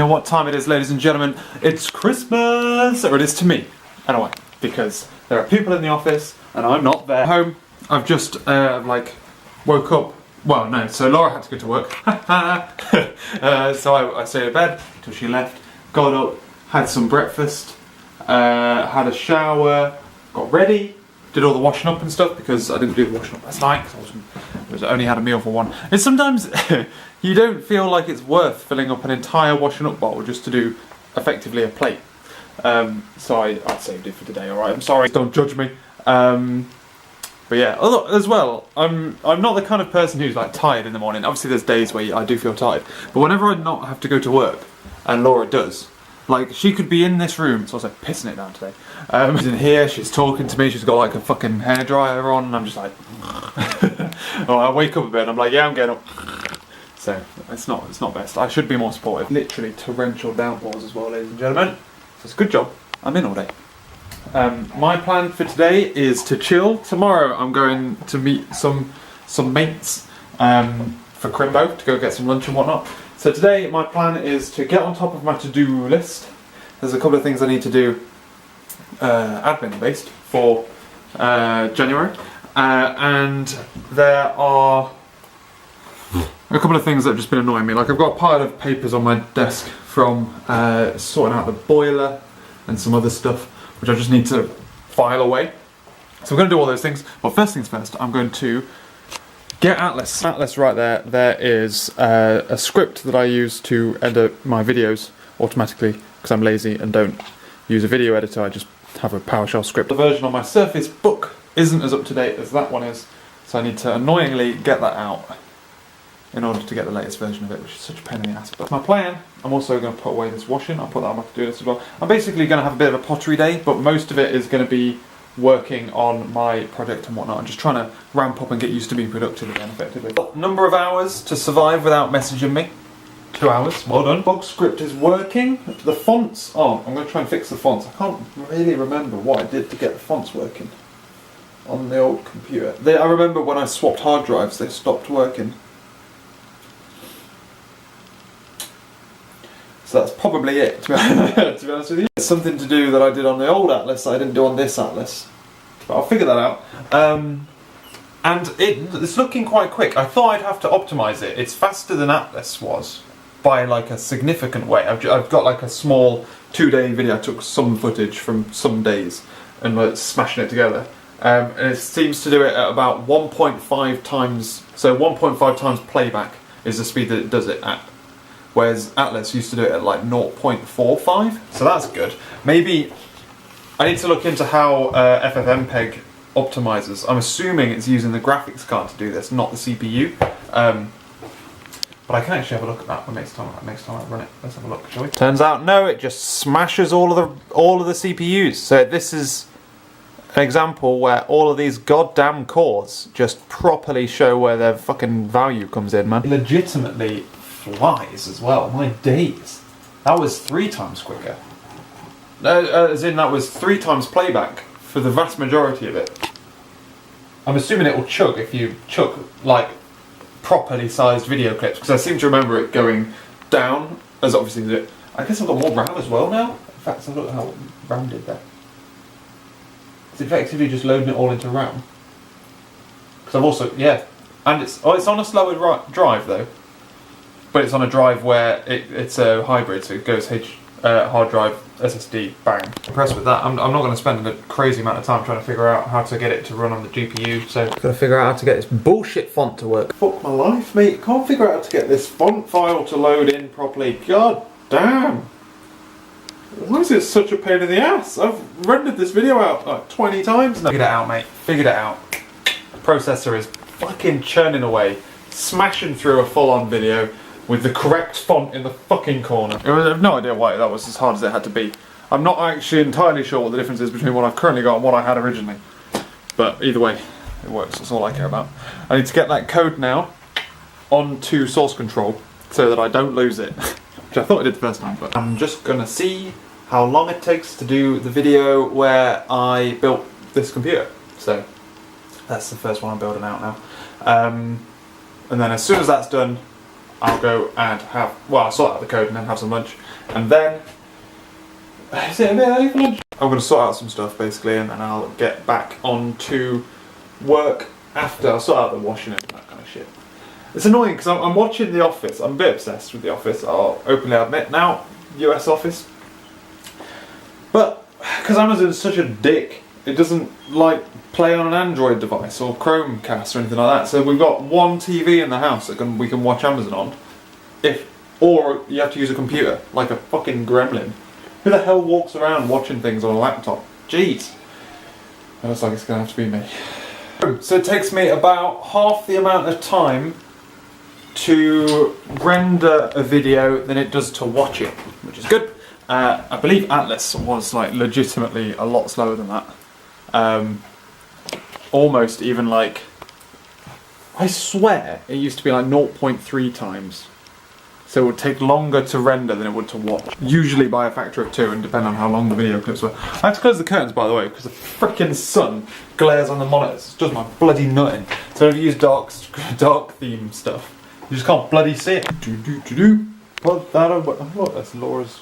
know what time it is, ladies and gentlemen? It's Christmas! Or it is to me, anyway, because there are people in the office and I'm not there. Home, I've just, woke up. Well, no, so Laura had to go to work. So I stayed in bed until she left, got up, had some breakfast, had a shower, got ready, did all the washing up and stuff because I didn't do the washing up last night because I only had a meal for one. And sometimes you don't feel like it's worth filling up an entire washing up bowl just to do effectively a plate. So I saved it for today, alright? I'm sorry, don't judge me. But yeah, as well, I'm not the kind of person who's like tired in the morning. Obviously there's days where I do feel tired. But whenever I not have to go to work, and Laura does, like she could be in this room, so I was like pissing it down today. She's in here, she's talking to me, she's got like a fucking hairdryer on, and I'm just like, oh, I wake up a bit and I'm like, yeah, I'm getting up. So it's not best. I should be more supportive. Literally torrential downpours as well, ladies and gentlemen. So it's a good job. I'm in all day. My plan for today is to chill. Tomorrow I'm going to meet some mates for Crimbo to go get some lunch and whatnot. So today my plan is to get on top of my to-do list. There's a couple of things I need to do admin based for January, and there are a couple of things that have just been annoying me. Like I've got a pile of papers on my desk from sorting out the boiler and some other stuff which I just need to file away. So we're going to do all those things, but first things first, I'm going to get Atlas. Atlas right there. There is a script that I use to edit my videos automatically because I'm lazy and don't use a video editor. I just have a PowerShell script. The version on my Surface Book isn't as up to date as that one is, so I need to annoyingly get that out in order to get the latest version of it, which is such a pain in the ass. But my plan, I'm also going to put away this washing. I'll put that on my to-do list as well. I'm basically going to have a bit of a pottery day, but most of it is going to be working on my project and whatnot. I'm just trying to ramp up and get used to being productive again, effectively. Number of hours to survive without messaging me. 2 hours, well done. Bog script is working. The fonts, I'm going to try and fix the fonts. I can't really remember what I did to get the fonts working on the old computer. I remember when I swapped hard drives, they stopped working. So that's probably it, to be honest with you. It's something to do that I did on the old Atlas that I didn't do on this Atlas. But I'll figure that out. And it's looking quite quick. I thought I'd have to optimise it. It's faster than Atlas was by like a significant way. I've got like a small 2-day video. I took some footage from some days and like smashing it together. And it seems to do it at about 1.5 times. So 1.5 times playback is the speed that it does it at. Whereas Atlas used to do it at like 0.45, so that's good. Maybe I need to look into how FFmpeg optimizes. I'm assuming it's using the graphics card to do this, not the CPU. But I can actually have a look at that next time I run it. Let's have a look, shall we? Turns out no, it just smashes all of the CPUs. So this is an example where all of these goddamn cores just properly show where their fucking value comes in, man. Legitimately flies as well, my days. That was 3 times quicker. As in that was 3 times playback for the vast majority of it. I'm assuming it will chug if you chug like properly sized video clips, because I seem to remember it going down as obviously I guess I've got more RAM as well now. In fact, look how RAM did that. It's effectively just loading it all into RAM. Because I've also, yeah, and it's on a slower drive though. But it's on a drive where it's a hybrid, so it goes hard drive, SSD, bang. Impressed with that. I'm not going to spend a crazy amount of time trying to figure out how to get it to run on the GPU, so I've got to figure out how to get this bullshit font to work. Fuck my life, mate. Can't figure out how to get this font file to load in properly. God damn. Why is it such a pain in the ass? I've rendered this video out like 20 times now. Figured it out, mate. Figured it out. The processor is fucking churning away, smashing through a full-on video with the correct font in the fucking corner. I have no idea why that was as hard as it had to be. I'm not actually entirely sure what the difference is between what I've currently got and what I had originally. But either way, it works. That's all I care about. I need to get that code now onto source control so that I don't lose it. Which I thought I did the first time, but I'm just gonna see how long it takes to do the video where I built this computer. So that's the first one I'm building out now. And then as soon as that's done, I'll go and I'll sort out the code and then have some lunch. And then, is it a bit early for lunch? I'm going to sort out some stuff basically, and then I'll get back on to work after. I'll sort out the washing and that kind of shit. It's annoying because I'm watching The Office. I'm a bit obsessed with The Office, I'll openly admit now, US Office. But, because Amazon's such a dick, it doesn't like play on an Android device or Chromecast or anything like that. So we've got one TV in the house that we can watch Amazon on. Or you have to use a computer, like a fucking gremlin. Who the hell walks around watching things on a laptop? Jeez. It looks like it's going to have to be me. So it takes me about half the amount of time to render a video than it does to watch it, which is good. I believe Atlas was like legitimately a lot slower than that. Almost even like, I swear it used to be like 0.3 times. So it would take longer to render than it would to watch. Usually by a factor of 2, and depending on how long the video clips were. I have to close the curtains, by the way, because the frickin' sun glares on the monitors. It does my bloody nutting. So if you use dark theme stuff, you just can't bloody see it. Put that over. Oh, look, that's Laura's.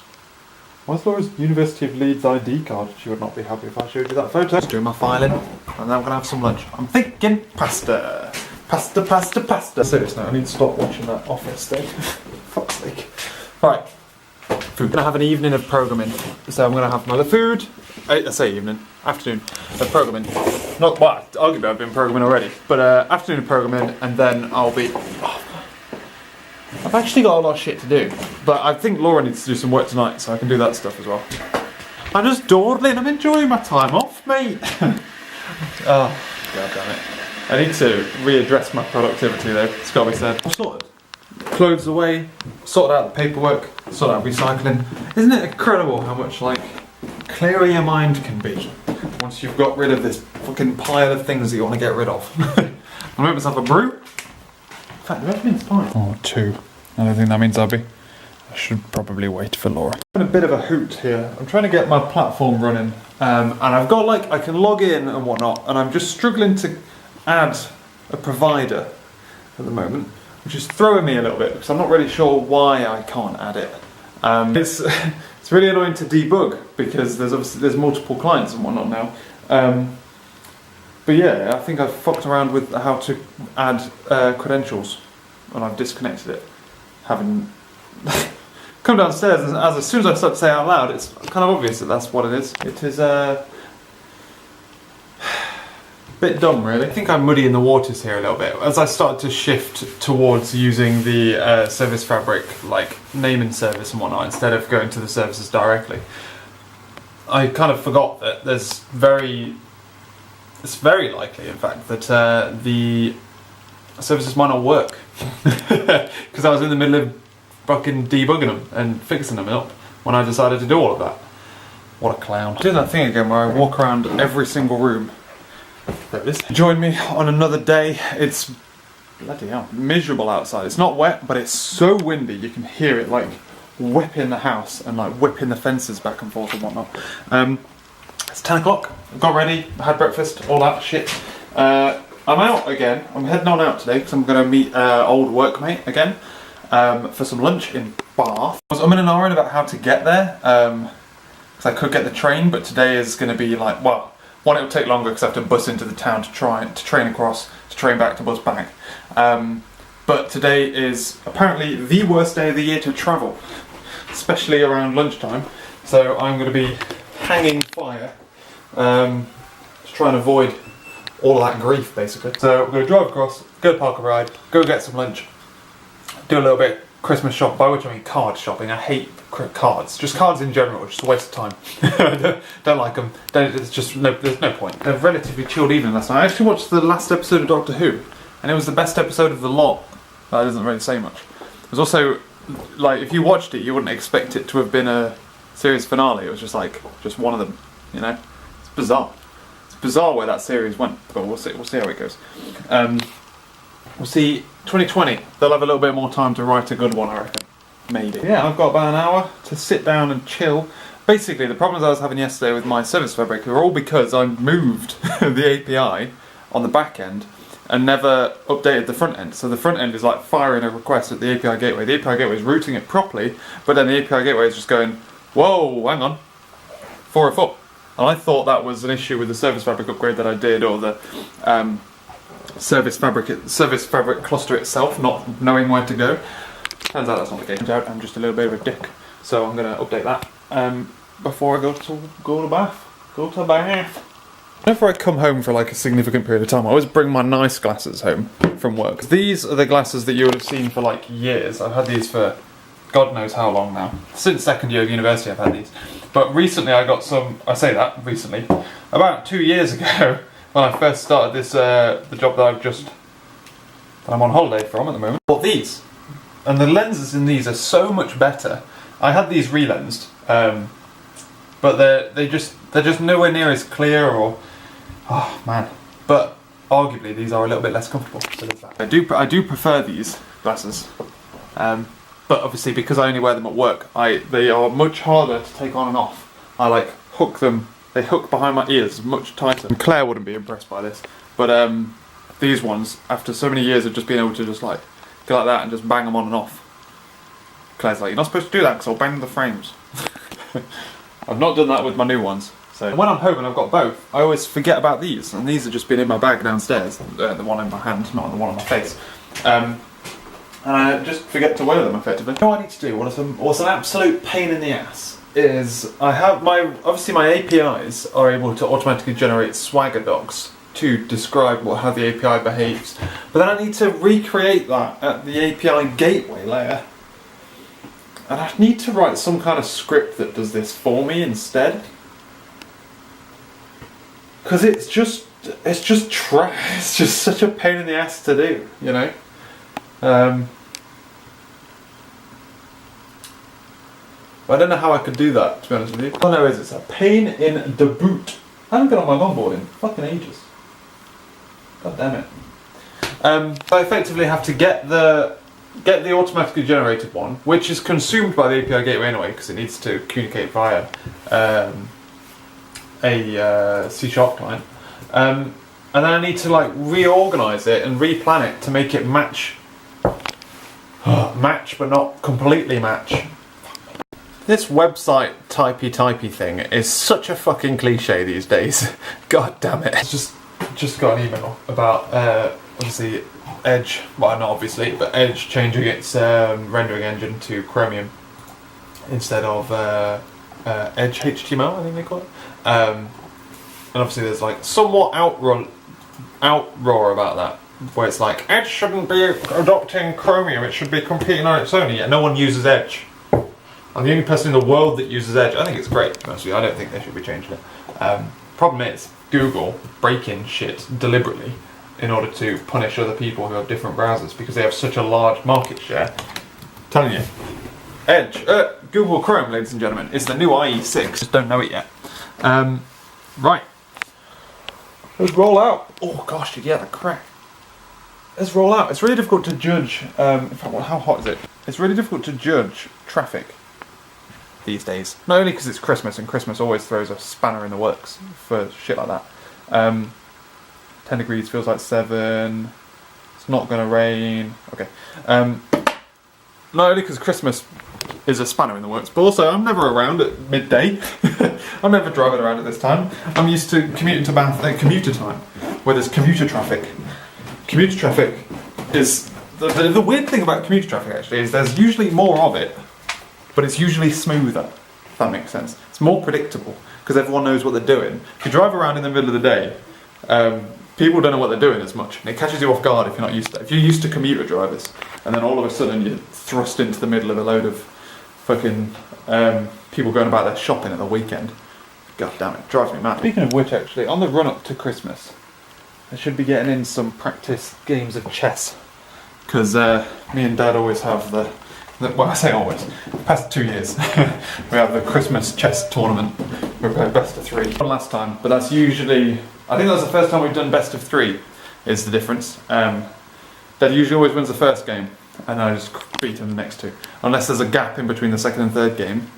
What's Laura's University of Leeds ID card? She would not be happy if I showed you that photo. Just doing my filing, and then I'm gonna have some lunch. I'm thinking pasta. Pasta. Seriously, I need to stop watching that Office thing. Fuck's sake. Right. Food. I'm gonna have an evening of programming. So I'm gonna have my food. I say evening, afternoon of programming. Not well, arguably I've been programming already, but afternoon of programming, and then I'll be. I've actually got a lot of shit to do, but I think Laura needs to do some work tonight, so I can do that stuff as well. I'm just dawdling. I'm enjoying my time off, mate. Oh, god damn it. I need to readdress my productivity though, it's got to be said. I've sorted clothes away, sorted out the paperwork, sorted out recycling. Isn't it incredible how much like clearer your mind can be once you've got rid of this fucking pile of things that you want to get rid of? I made myself a brew. In fact, that means fine. Oh, 2. I don't think that means I should probably wait for Laura. I'm in a bit of a hoot here. I'm trying to get my platform running, and I've got like, I can log in and whatnot, and I'm just struggling to add a provider at the moment, which is throwing me a little bit because I'm not really sure why I can't add it. It's really annoying to debug because there's multiple clients and whatnot now. But yeah, I think I've fucked around with how to add credentials, and I've disconnected it. Having come downstairs, and as soon as I start to say it out loud, it's kind of obvious that that's what it is. It is bit dumb, really. I think I'm muddying the waters here a little bit. As I started to shift towards using the Service Fabric, like naming service and whatnot, instead of going to the services directly, I kind of forgot that it's very likely, in fact, that the services might not work. Because I was in the middle of fucking debugging them and fixing them up when I decided to do all of that. What a clown. Doing that thing again where I walk around every single room. There it is. Join me on another day. It's bloody hell miserable outside. It's not wet, but it's so windy you can hear it like whipping the house and like whipping the fences back and forth and whatnot. It's 10 o'clock. Got ready, had breakfast, all that shit. I'm out again. I'm heading on out today because I'm going to meet old workmate again for some lunch in Bath. I was umming and ahhing about how to get there because I could get the train, but today is going to be like, well, one, it'll take longer because I have to bus into the town to train across, to train back, to bus back. But today is apparently the worst day of the year to travel, especially around lunchtime. So I'm going to be hanging fire to try and avoid all of that grief, basically. So we're going to drive across, go to Park and Ride, go get some lunch, do a little bit of Christmas shop, by which I mean card shopping. I hate cards, just cards in general, just a waste of time. don't like them. There's no point. They're relatively chilled evening last night. I actually watched the last episode of Doctor Who, and it was the best episode of the lot. That doesn't really say much. It was also, like, if you watched it, you wouldn't expect it to have been a series finale. It was just like, just one of them, you know? It's bizarre. It's bizarre where that series went, but we'll see how it goes. We'll see, 2020, they'll have a little bit more time to write a good one, I reckon. Maybe. Yeah, I've got about an hour to sit down and chill. Basically, the problems I was having yesterday with my Service Fabric were all because I moved the API on the back end and never updated the front end. So the front end is like firing a request at the API gateway. The API gateway is routing it properly, but then the API gateway is just going, whoa, hang on, 404. And I thought that was an issue with the Service Fabric upgrade that I did, or the Service Fabric cluster itself not knowing where to go. Turns out that's not the case. Turns out I'm just a little bit of a dick. So I'm going to update that before I go to bath. Whenever I come home for like a significant period of time, I always bring my nice glasses home from work. These are the glasses that you would have seen for like years. I've had these for God knows how long now. Since second year of university I've had these. But recently I got some, I say that, recently, about 2 years ago, when I first started this, the job that I'm on holiday from at the moment. Bought these. And the lenses in these are so much better. I had these relensed, but they're just nowhere near as clear, or, oh man. But arguably these are a little bit less comfortable. So there's that. I do prefer these glasses. But obviously, because I only wear them at work, they are much harder to take on and off. I like hook them, they hook behind my ears much tighter. And Claire wouldn't be impressed by this, but these ones, after so many years of just being able to just like go like that and just bang them on and off, Claire's like, you're not supposed to do that because I'll bang the frames. I've not done that with my new ones. So when I'm home and I've got both, I always forget about these, and these have just been in my bag downstairs, the one in my hand, not the one on my face. And I just forget to wear them effectively. What I need to do, what's an absolute pain in the ass, is I have obviously my APIs are able to automatically generate Swagger docs to describe how the API behaves. But then I need to recreate that at the API gateway layer. And I need to write some kind of script that does this for me instead. Because it's just it's just such a pain in the ass to do, you know? I don't know how I could do that, to be honest with you. All I know is it's a pain in the boot. I haven't been on my longboard in fucking ages. God damn it. I effectively have to get the automatically generated one, which is consumed by the API gateway anyway, because it needs to communicate via a C# client. And then I need to like reorganize it and replan it to make it match. Match, but not completely match. This website typey thing is such a fucking cliche these days. God damn it. Just got an email about obviously Edge, well not obviously, but Edge changing its rendering engine to Chromium instead of Edge HTML, I think they call it. And obviously there's like somewhat outroar about that, where it's like, Edge shouldn't be adopting Chromium, it should be competing on its own, yet no one uses Edge. I'm the only person in the world that uses Edge. I think it's great, to be honest with you. I don't think they should be changing it. Problem is, Google breaking shit deliberately in order to punish other people who have different browsers because they have such a large market share. I'm telling you. Edge, Google Chrome, ladies and gentlemen, is the new IE6. Just don't know it yet. Right. Let's roll out. Oh gosh, yeah, the crack. Let's roll out. It's really difficult to judge. In fact, how hot is it? It's really difficult to judge traffic these days. Not only because it's Christmas, and Christmas always throws a spanner in the works for shit like that. 10 degrees feels like 7. It's not going to rain. Okay. Not only because Christmas is a spanner in the works, but also I'm never around at midday. I'm never driving around at this time. I'm used to commuting to Bath at commuter time, where there's commuter traffic. Commuter traffic is... The weird thing about commuter traffic, actually, is there's usually more of it, but it's usually smoother, if that makes sense. It's more predictable, because everyone knows what they're doing. If you drive around in the middle of the day, people don't know what they're doing as much, and it catches you off guard if you're not used to it. If you're used to commuter drivers, and then all of a sudden you're thrust into the middle of a load of fucking people going about their shopping at the weekend, god damn it, drives me mad. Speaking of which, actually, on the run-up to Christmas, I should be getting in some practice games of chess, because me and Dad always have well, I say always, the past 2 years, we have the Christmas chess tournament. We play best of 3. One last time, but that's usually, I think that's the first time we've done best of 3, is the difference. Dad usually always wins the first game, and I just beat him the next 2. Unless there's a gap in between the second and third game,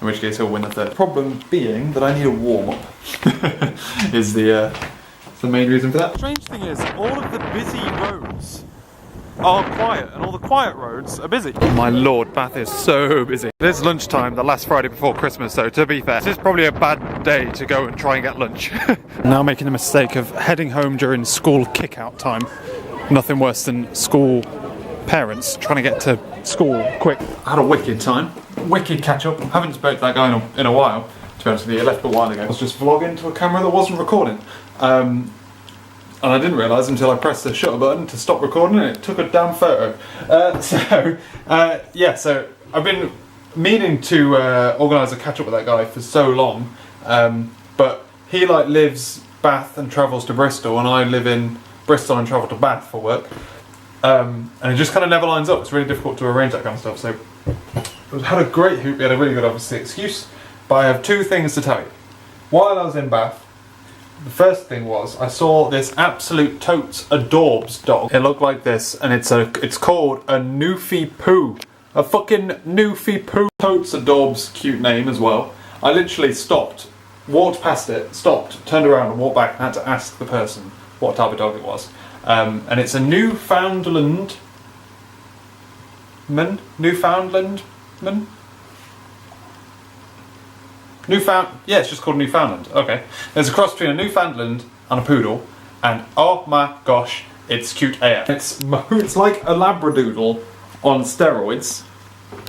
in which case he'll win the third. Problem being that I need a warm-up, is the That's the main reason for that. Strange thing is, all of the busy roads are quiet, and all the quiet roads are busy. Oh my lord, Bath is so busy. It is lunchtime, the last Friday before Christmas, so to be fair, this is probably a bad day to go and try and get lunch. Now making the mistake of heading home during school kick-out time. Nothing worse than school parents trying to get to school quick. I had a wicked time. Wicked catch-up. Haven't spoke to that guy in a while, to be honest with you. He left a while ago. I was just vlogging to a camera that wasn't recording. And I didn't realise until I pressed the shutter button to stop recording and it took a damn photo. Yeah, so I've been meaning to organise a catch up with that guy for so long, but he like lives Bath and travels to Bristol, and I live in Bristol and travel to Bath for work, and it just kind of never lines up. It's really difficult to arrange that kind of stuff, so we had a great hoop. We had a really good, obviously, excuse, but I have two things to tell you. While I was in Bath, the first thing was I saw this absolute totes adorbs dog. It looked like this, and it's called a Newfie Poo. A fucking Newfie Poo. Totes adorbs, cute name as well. I literally stopped, walked past it, stopped, turned around and walked back and had to ask the person what type of dog it was. And it's a Newfoundland man? Yeah, it's just called Newfoundland. Okay. There's a cross between a Newfoundland and a poodle, and oh my gosh, it's cute AF. It's like a Labradoodle on steroids,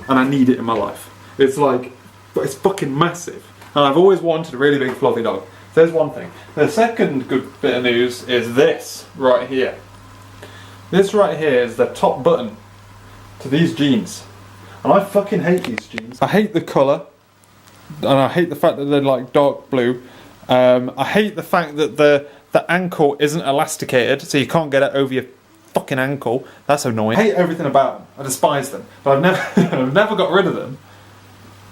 and I need it in my life. It's like, but it's fucking massive. And I've always wanted a really big fluffy dog. So there's one thing. The second good bit of news is this right here. This right here is the top button to these jeans. And I fucking hate these jeans. I hate the colour. And I hate the fact that they're like dark blue. I hate the fact that the ankle isn't elasticated, so you can't get it over your fucking ankle. That's annoying. I hate everything about them. I despise them. But I've never got rid of them.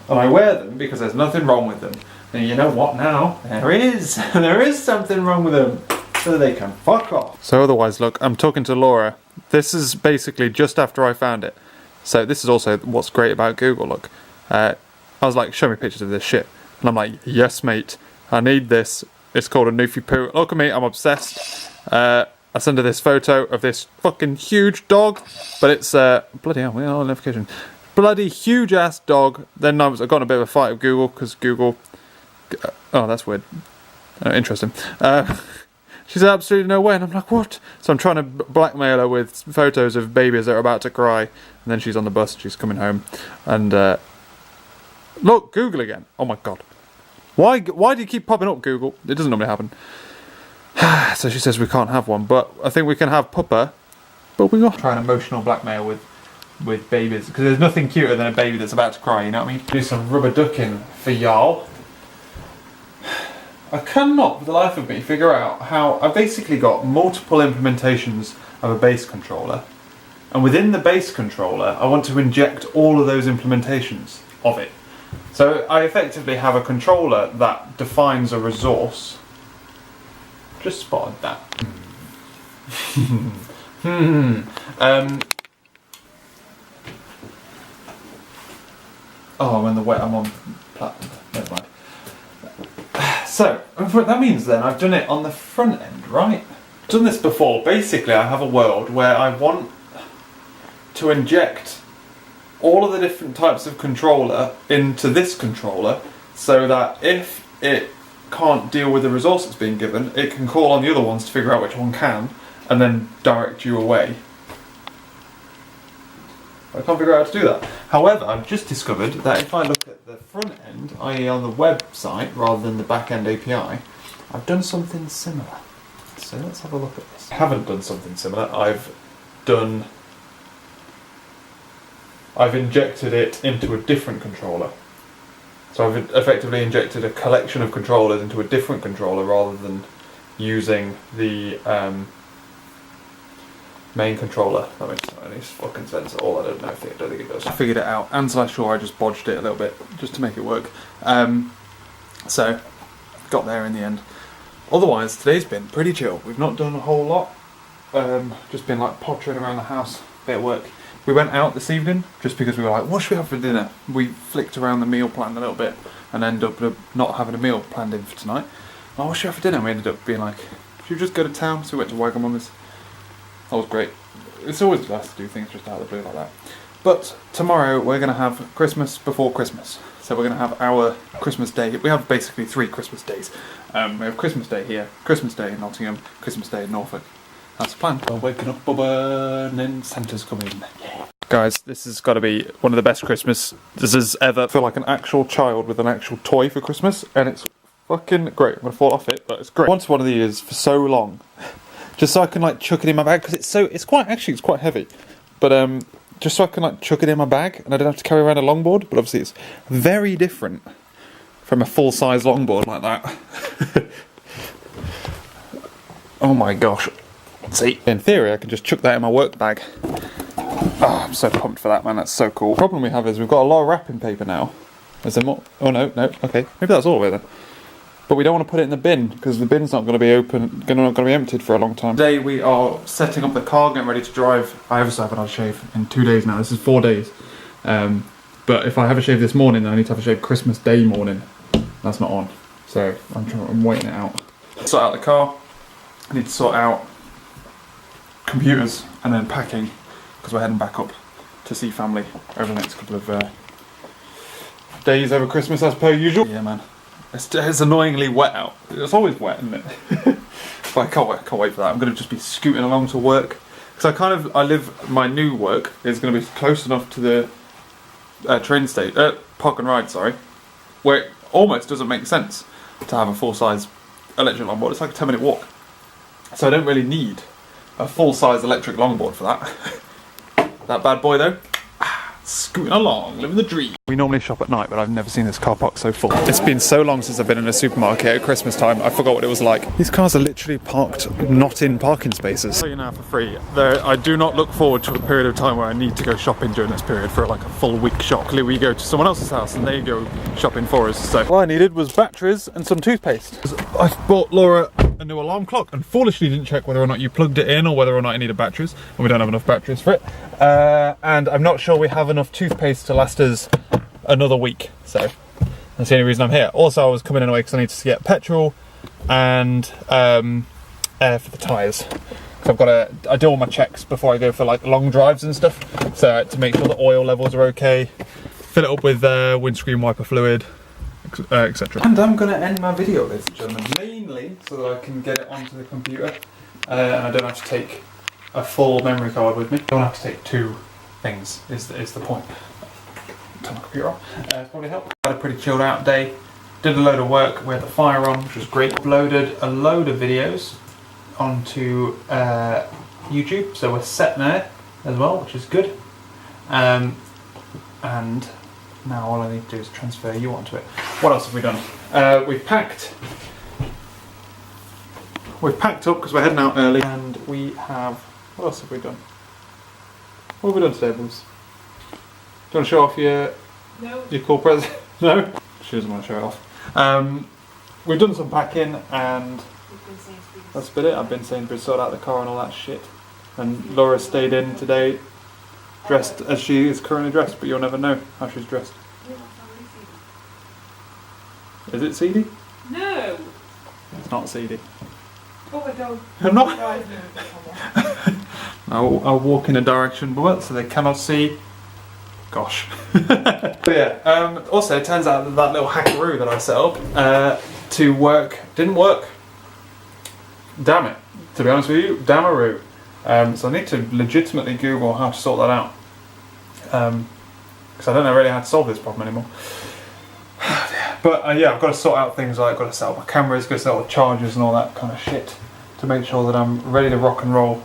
And I wear them because there's nothing wrong with them. And you know what now? There is. There is something wrong with them. So they can fuck off. So otherwise, look, I'm talking to Laura. This is basically just after I found it. So this is also what's great about Google, look. I was like, show me pictures of this shit. And I'm like, yes, mate, I need this. It's called a Newfie Poo. Look at me, I'm obsessed. I sent her this photo of this fucking huge dog, but it's, bloody hell, we are on notification. Bloody huge ass dog. Then I got in a bit of a fight with Google, because Google, oh, that's weird. Interesting. She said absolutely no way, and I'm like, what? So I'm trying to blackmail her with photos of babies that are about to cry, and then she's on the bus, she's coming home, and, look, Google again. Oh my god. Why do you keep popping up, Google? It doesn't normally happen. So she says we can't have one, but I think we can have Puppa. But we got try an emotional blackmail with babies, because there's nothing cuter than a baby that's about to cry, you know what I mean? Do some rubber ducking for y'all. I cannot, for the life of me, figure out how I've basically got multiple implementations of a base controller, and within the base controller I want to inject all of those implementations of it. So I effectively have a controller that defines a resource. Just spotted that. Oh, I'm in the wet. I'm on platinum. Never mind. So that means then I've done it on the front end, right? I've done this before. Basically, I have a world where I want to inject all of the different types of controller into this controller, so that if it can't deal with the resource it's being given, it can call on the other ones to figure out which one can, and then direct you away. I can't figure out how to do that. However, I've just discovered that if I look at the front end, i.e. on the website, rather than the back end API, I've done something similar. So let's have a look at this. I haven't done something similar. I've injected it into a different controller. So I've effectively injected a collection of controllers into a different controller rather than using the main controller. That makes any fucking sense at all. I don't think it does. I figured it out, and sure I just bodged it a little bit just to make it work. So got there in the end. Otherwise, today's been pretty chill. We've not done a whole lot. Just been like pottering around the house, bit of work. We went out this evening just because we were like, what should we have for dinner? We flicked around the meal plan a little bit and ended up not having a meal planned in for tonight. Oh, what should we have for dinner? And we ended up being like, should we just go to town? So we went to Wagamama's. That was great. It's always nice to do things just out of the blue like that. But tomorrow we're going to have Christmas before Christmas. So we're going to have our Christmas day. We have basically 3 Christmas days. We have Christmas Day here, Christmas Day in Nottingham, Christmas Day in Norfolk. That's the plan. We're waking up Bubba and then Santa's coming. Yeah. Guys, this has got to be one of the best Christmases ever. I feel like an actual child with an actual toy for Christmas, and it's fucking great. I'm going to fall off it, but it's great. I wanted one of these for so long, just so I can like chuck it in my bag, because it's quite heavy. But just so I can like chuck it in my bag, and I don't have to carry around a longboard. But obviously it's very different from a full-size longboard like that. Oh my gosh. See, in theory I can just chuck that in my work bag. Oh, I'm so pumped for that, man. That's so cool. The problem we have is we've got a lot of wrapping paper now. Is there more? Oh no, okay. Maybe that's all of it then. But we don't want to put it in the bin, because the bin's not going to be not going to be emptied for a long time. Today we are setting up the car, getting ready to drive. I obviously haven't had a shave in 2 days now. This is 4 days. But if I have a shave this morning, then I need to have a shave Christmas Day morning. That's not on. So I'm waiting it out. Sort out the car. I need to sort out computers and then packing, because we're heading back up to see family over the next couple of days over Christmas as per usual. Yeah, man. It's annoyingly wet out. It's always wet, isn't it? But I can't wait for that. I'm going to just be scooting along to work, because my new work is going to be close enough to the train station, park and ride, sorry, where it almost doesn't make sense to have a full-size electric longboard. It's like a 10-minute walk. So I don't really need a full-size electric longboard for that. That bad boy though, scooting along, living the dream. We normally shop at night, but I've never seen this car park so full. It's been so long since I've been in a supermarket at Christmas time, I forgot what it was like. These cars are literally parked not in parking spaces. I'll tell you now for free, I do not look forward to a period of time where I need to go shopping during this period for like a full week shop. Luckily we go to someone else's house and they go shopping for us. So all I needed was batteries and some toothpaste. I bought Laura a new alarm clock and foolishly didn't check whether or not you plugged it in or whether or not it needed batteries, and we don't have enough batteries for it. And I'm not sure we have enough toothpaste to last us another week, so that's the only reason I'm here. Also, I was coming in anyway because I need to get petrol and air for the tyres. Because I do all my checks before I go for like long drives and stuff, so to make sure the oil levels are okay, fill it up with windscreen wiper fluid, etc. And I'm going to end my video, ladies and gentlemen, mainly so that I can get it onto the computer and I don't have to take a full memory card with me. I don't have to take 2 things, is the point. Turn my computer on. It's probably helped. Had a pretty chilled out day. Did a load of work. We had the fire on, which was great. Uploaded a load of videos onto YouTube, so we're set there as well, which is good. And now all I need to do is transfer you onto it. What else have we done? We've packed up because we're heading out early, and we have. What else have we done? What have we done today, boys? Do you want to show off your cool present? No? She doesn't want to show it off. We've done some packing and that's about it. I've been Sainsbury's, sorted out the car and all that shit. And Laura stayed in today, dressed as she is currently dressed, but you'll never know how she's dressed. Is it seedy? No! It's not seedy. Oh my god. I'm not. I'll walk in a direction below so they cannot see. Gosh. But yeah, also it turns out that little hackaroo that I set up to work didn't work. Damn it. To be honest with you, damaroo. So I need to legitimately Google how to sort that out. Because I don't know really how to solve this problem anymore. But yeah, I've got to sort out things like I've got to set up my cameras, got to set up the chargers and all that kind of shit to make sure that I'm ready to rock and roll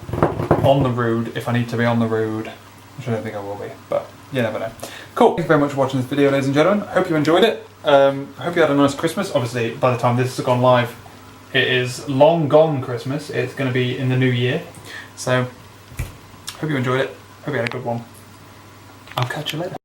on the road if I need to be on the road, which I don't think I will be, but you never know. Cool. Thank you very much for watching this video, ladies and gentlemen. Hope you enjoyed it. Hope you had a nice Christmas. Obviously, by the time this has gone live, it is long gone Christmas. It's going to be in the new year. So, hope you enjoyed it. Hope you had a good one. I'll catch you later.